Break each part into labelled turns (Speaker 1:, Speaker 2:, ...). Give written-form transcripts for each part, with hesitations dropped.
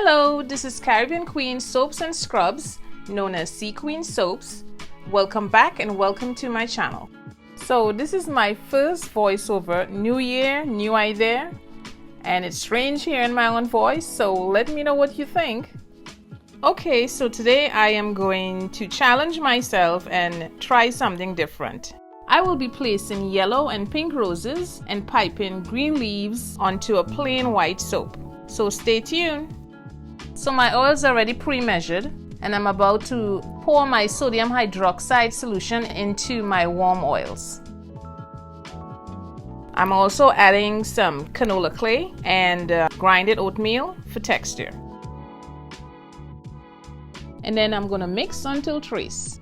Speaker 1: Hello, this is Caribbean Queen Soaps and Scrubs, known as CQueen Soaps. Welcome back and welcome to my channel. So this is my first voiceover. New year, new idea, and it's strange hearing my own voice, so let me know what you think. Okay, so today I am going to challenge myself and try something different. I will be placing yellow and pink roses and piping green leaves onto a plain white soap. So stay tuned. So my oils are already pre-measured and I'm about to pour my sodium hydroxide solution into my warm oils. I'm also adding some canola clay and grinded oatmeal for texture. And then I'm going to mix until trace.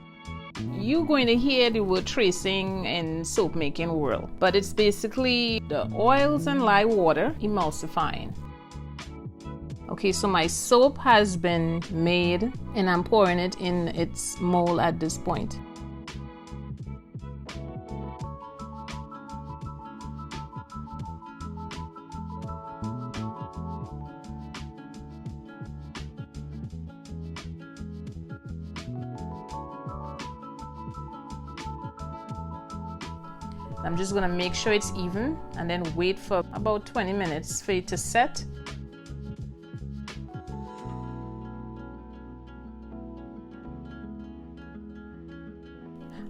Speaker 1: You're going to hear the word tracing in soap making world, but it's basically the oils and lye water emulsifying. Okay, so my soap has been made and I'm pouring it in its mold at this point. I'm just gonna make sure it's even and then wait for about 20 minutes for it to set.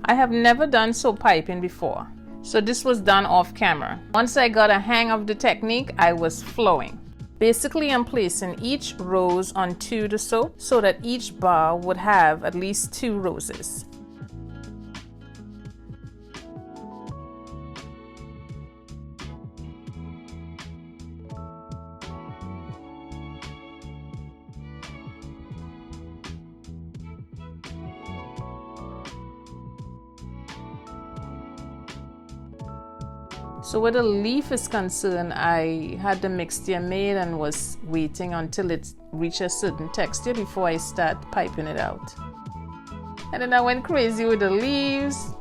Speaker 1: I have never done soap piping before, so this was done off camera. Once I got a hang of the technique, I was flowing. Basically, I'm placing each rose onto the soap so that each bar would have at least 2 roses. So where the leaf is concerned, I had the mixture made and was waiting until it reached a certain texture before I start piping it out. And then I went crazy with the leaves.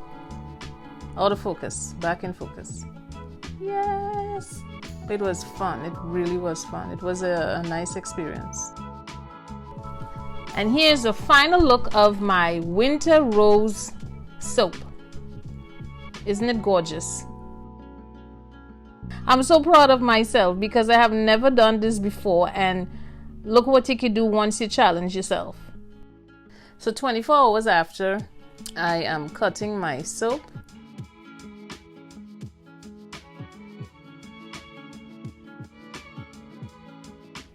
Speaker 1: Out of focus, back in focus. Yes! It was fun, it really was fun. It was a nice experience. And here's a final look of my winter rose soap. Isn't it gorgeous? I'm so proud of myself because I have never done this before, and look what you can do once you challenge yourself. So 24 hours after, I am cutting my soap.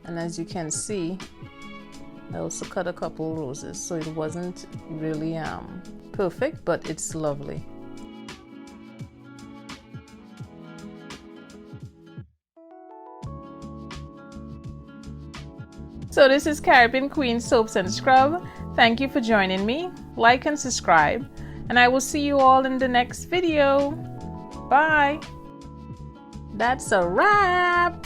Speaker 1: And as you can see, I also cut a couple roses, so it wasn't really perfect, but it's lovely. So this is Caribbean Queen Soaps and Scrub. Thank you for joining me. Like and subscribe, and I will see you all in the next video. Bye. That's a wrap.